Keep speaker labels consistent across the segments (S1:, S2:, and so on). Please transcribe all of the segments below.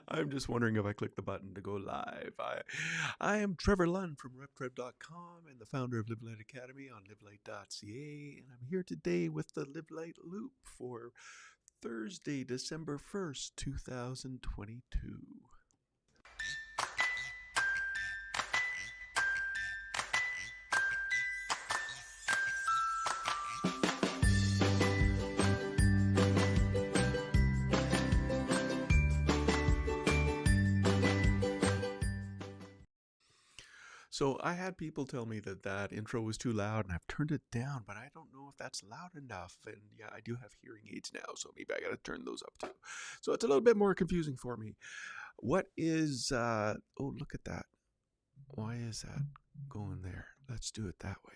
S1: I'm just wondering if I click the button to go live. I am Trevor Lund from RepTrev.com and the founder of Live Light Academy on livelight.ca, and I'm here today with the Live Light Loop for Thursday, December 1st, 2022. So I had people tell me that that intro was too loud, and I've turned it down, but I don't know if that's loud enough. And yeah, I do have hearing aids now, so maybe I got to turn those up too. So it's a little bit more confusing for me. What is, oh, look at that. Why is that going there? Let's do it that way.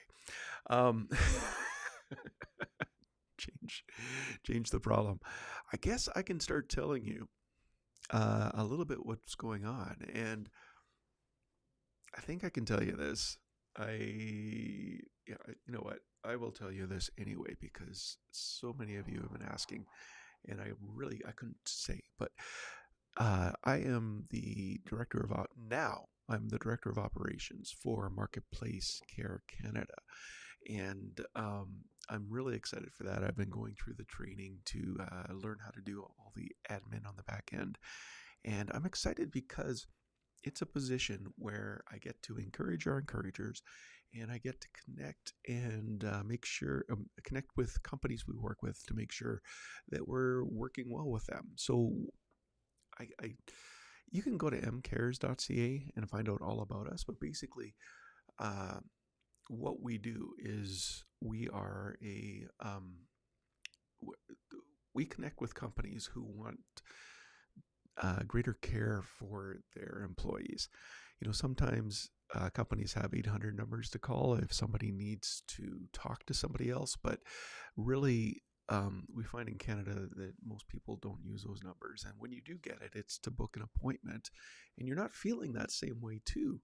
S1: Change the problem. I guess I can start telling you a little bit what's going on. And I think I can tell you this. You know what? I will tell you this anyway because so many of you have been asking, and I couldn't say, but I am the director of I'm the director of operations for Marketplace Care Canada, and I'm really excited for that. I've been going through the training to learn how to do all the admin on the back end, and I'm excited because it's a position where I get to encourage our encouragers, and I get to connect and connect with companies we work with to make sure that we're working well with them. So you can go to mcares.ca and find out all about us, but basically uh, what we do is we connect with companies who want greater care for their employees. You know, sometimes companies have 800 numbers to call if somebody needs to talk to somebody else, but really we find in Canada that most people don't use those numbers. And when you do get it, it's to book an appointment, and you're not feeling that same way too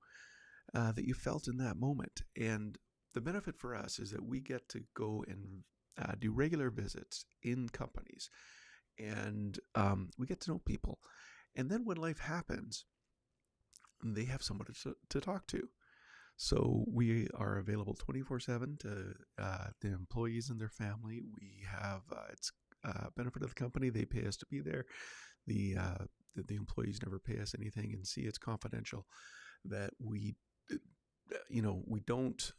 S1: that you felt in that moment. And the benefit for us is that we get to go and do regular visits in companies, and we get to know people. And then when life happens, they have somebody to talk to. So we are available 24/7 to the employees and their family. We have it's benefit of the company. They pay us to be there. The employees never pay us anything, and see, it's confidential. That we don't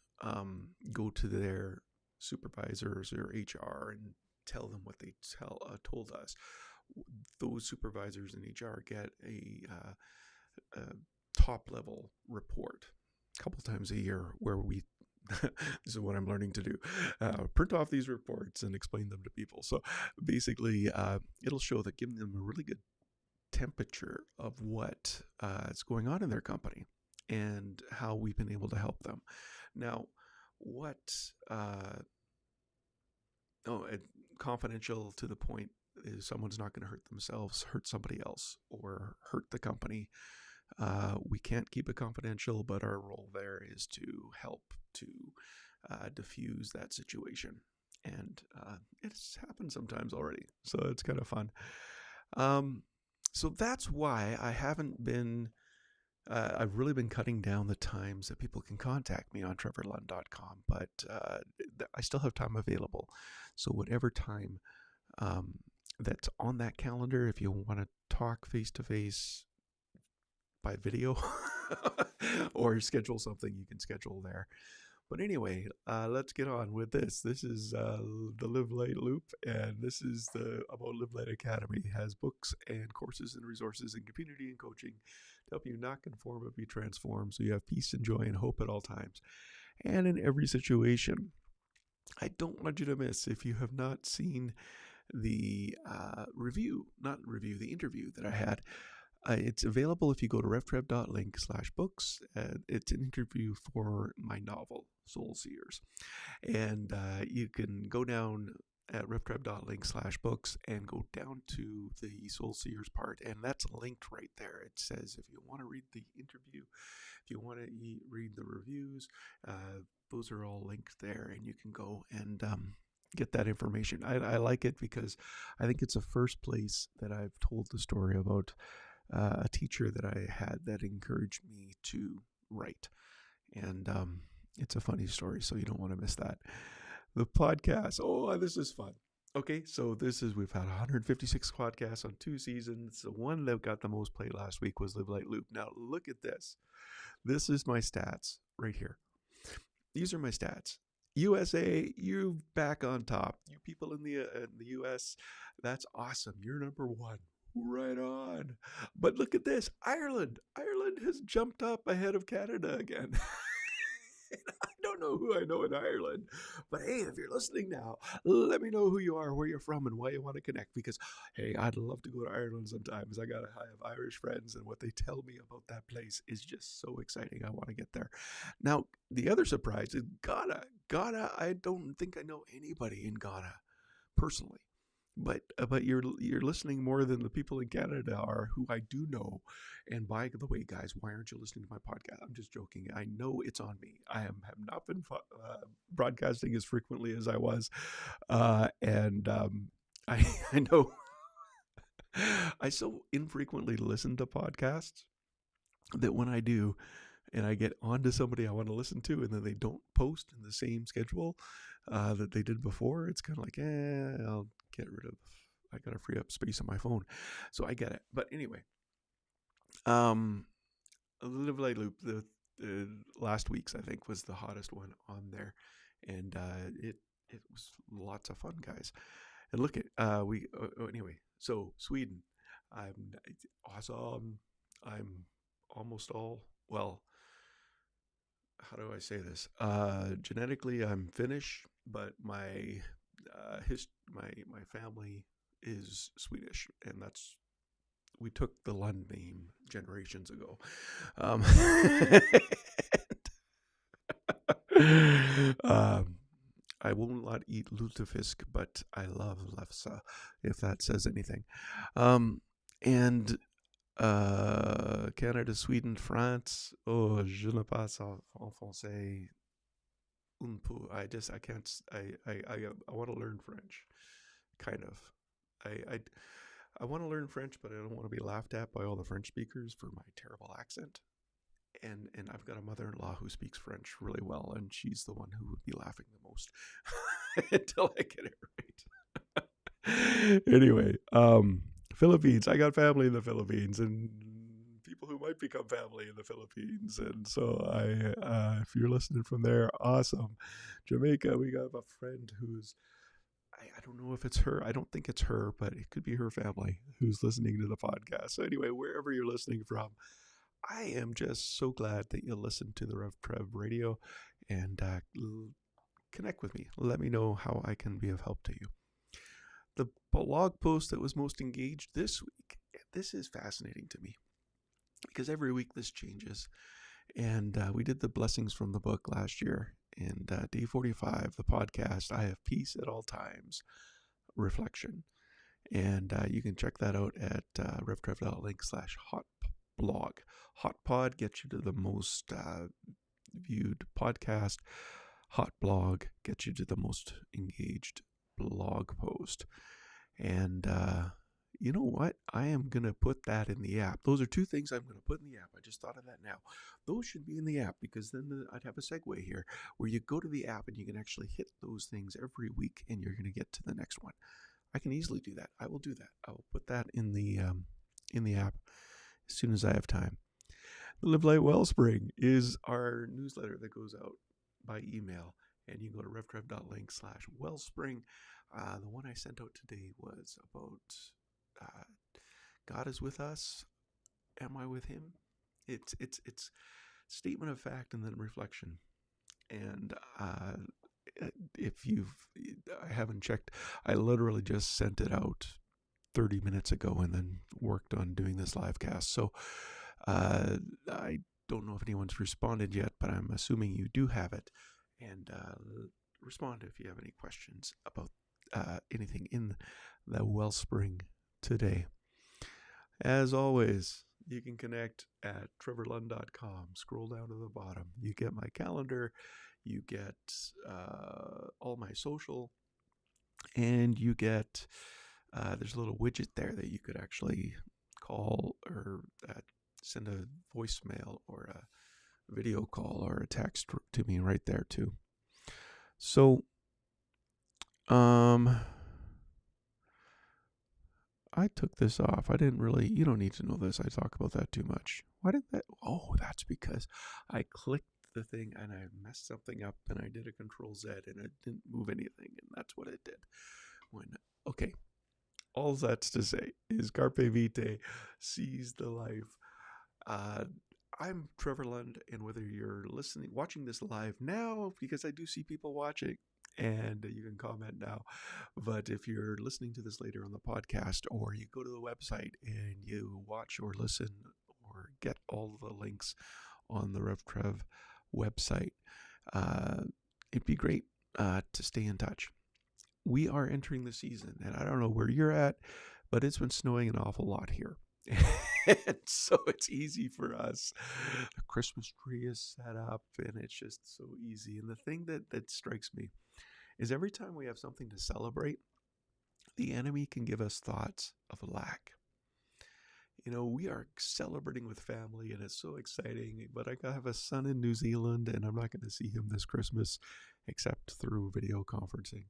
S1: go to their supervisors or HR and tell them what they told us. Those supervisors in HR get a top level report a couple times a year where we this is what I'm learning to do, print off these reports and explain them to people. So basically it'll show that, giving them a really good temperature of what is going on in their company and how we've been able to help them. Now, confidential to the point is someone's not going to hurt themselves, hurt somebody else, or hurt the company. We can't keep it confidential, but our role there is to help to diffuse that situation. And it's happened sometimes already, so it's kind of fun. So that's why I've really been cutting down the times that people can contact me on trevorlund.com, but I still have time available. So whatever time that's on that calendar, if you want to talk face-to-face by video or schedule something, you can schedule there. But anyway, let's get on with this. This is the Live Light Loop, and this is about Live Light Academy. It has books and courses and resources and community and coaching to help you not conform but be transformed, so you have peace and joy and hope at all times and in every situation. I don't want you to miss, if you have not seen the the interview that I had. It's available if you go to revtrev.link/books. It's an interview for my novel, Soul Seers. And you can go down at revtrev.link/books and go down to the Soul Seers part. And that's linked right there. It says if you want to read the interview, if you want to read the reviews, those are all linked there. And you can go and get that information. I like it because I think it's the first place that I've told the story about a teacher that I had that encouraged me to write. And it's a funny story, so you don't want to miss that. The podcast. Oh, this is fun. Okay, so we've had 156 podcasts on 2 seasons. The one that got the most play last week was Live Light Loop. Now, look at this. This is my stats right here. These are my stats. USA, you back on top. You people in the US, that's awesome. You're number 1. Right on. But look at this. Ireland. Ireland has jumped up ahead of Canada again. I don't know who I know in Ireland, but hey, if you're listening now, let me know who you are, where you're from, and why you want to connect. Because hey, I'd love to go to Ireland sometimes. I have Irish friends, and what they tell me about that place is just so exciting. I want to get there. Now, the other surprise is Ghana. Ghana. I don't think I know anybody in Ghana personally. But you're listening more than the people in Canada are, who I do know. And by the way, guys, why aren't you listening to my podcast? I'm just joking. I know it's on me. I have not been broadcasting as frequently as I was, and I know I so infrequently listen to podcasts that when I do, and I get onto somebody I want to listen to, and then they don't post in the same schedule that they did before, it's kind of like, I'll get rid of. I gotta free up space on my phone, so I get it. But anyway, Live Light Loop. The last week's, I think, was the hottest one on there, and it was lots of fun, guys. And look at anyway. So Sweden, I'm awesome. I'm almost all well. How do I say this? Genetically, I'm Finnish, but my my family is Swedish, and we took the Lund name generations ago. I will not eat lutefisk, but I love lefse, if that says anything. And Canada, Sweden, France. Oh, je ne passe en français un peu. I can't. I want to learn French, kind of. I want to learn French, but I don't want to be laughed at by all the French speakers for my terrible accent. And I've got a mother-in-law who speaks French really well, and she's the one who would be laughing the most until I get it right. Anyway, Philippines. I got family in the Philippines, and people who might become family in the Philippines. And so if you're listening from there, awesome. Jamaica, we got a friend who's, I don't know if it's her. I don't think it's her, but it could be her family who's listening to the podcast. So anyway, wherever you're listening from, I am just so glad that you listen to the Rev Trev Radio, and connect with me. Let me know how I can be of help to you. The blog post that was most engaged this week, this is fascinating to me, because every week this changes. And we did the blessings from the book last year. And day 45, the podcast, I Have Peace at All Times, Reflection. And you can check that out at revtrev.link/hotblog. Hotpod gets you to the most viewed podcast. Hotblog gets you to the most engaged blog post. And you know what? I am going to put that in the app. Those are 2 things I'm going to put in the app. I just thought of that now. Those should be in the app, because then I'd have a segue here where you go to the app and you can actually hit those things every week, and you're going to get to the next one. I can easily do that. I will do that. I will put that in the app as soon as I have time. The Live Light Wellspring is our newsletter that goes out by email, and you can go to revtrev.link/wellspring. The one I sent out today was about God is with us. Am I with Him? It's statement of fact and then reflection. And I haven't checked. I literally just sent it out 30 minutes ago, and then worked on doing this live cast. So I don't know if anyone's responded yet, but I'm assuming you do have it. And respond if you have any questions about anything in the Wellspring today. As always, you can connect at trevorlund.com. Scroll down to the bottom. You get my calendar, you get all my social, and you get there's a little widget there that you could actually call or send a voicemail or a video call or a text to me right there too. So, I took this off. I didn't really, you don't need to know this. I talk about that too much. Why did that? Oh, that's because I clicked the thing and I messed something up and I did a Control Z and it didn't move anything. And that's what it did. Okay. All that's to say is Carpe Vitae, seize the life. I'm Trevor Lund, and whether you're watching this live now, because I do see people watching, and you can comment now. But if you're listening to this later on the podcast, or you go to the website and you watch or listen or get all the links on the RevTrev website, it'd be great to stay in touch. We are entering the season, and I don't know where you're at, but it's been snowing an awful lot here. And so it's easy for us. The Christmas tree is set up, and it's just so easy. And the thing that strikes me is every time we have something to celebrate, the enemy can give us thoughts of lack. We are celebrating with family, and it's so exciting, but I have a son in New Zealand, and I'm not going to see him this Christmas except through video conferencing.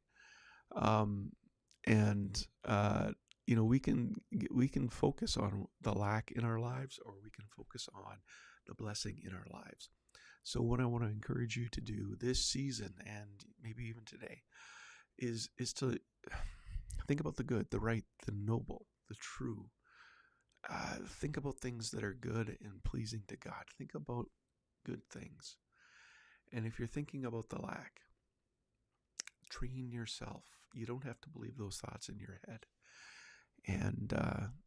S1: We can focus on the lack in our lives, or we can focus on the blessing in our lives. So what I want to encourage you to do this season, and maybe even today, is to think about the good, the right, the noble, the true. Think about things that are good and pleasing to God. Think about good things. And if you're thinking about the lack, train yourself. You don't have to believe those thoughts in your head. And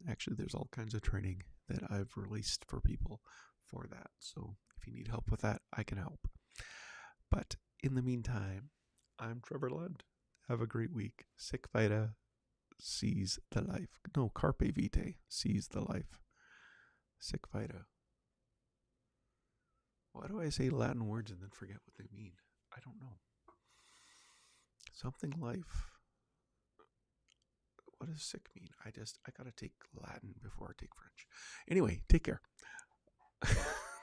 S1: actually, there's all kinds of training that I've released for people for that. So if you need help with that, I can help. But in the meantime, I'm Trevor Lund. Have a great week. Sic Vita, seize the life. No, Carpe Vitae, seize the life. Sic Vita. Why do I say Latin words and then forget what they mean? I don't know. Something life. What does sick mean? I gotta take Latin before I take French. Anyway, take care.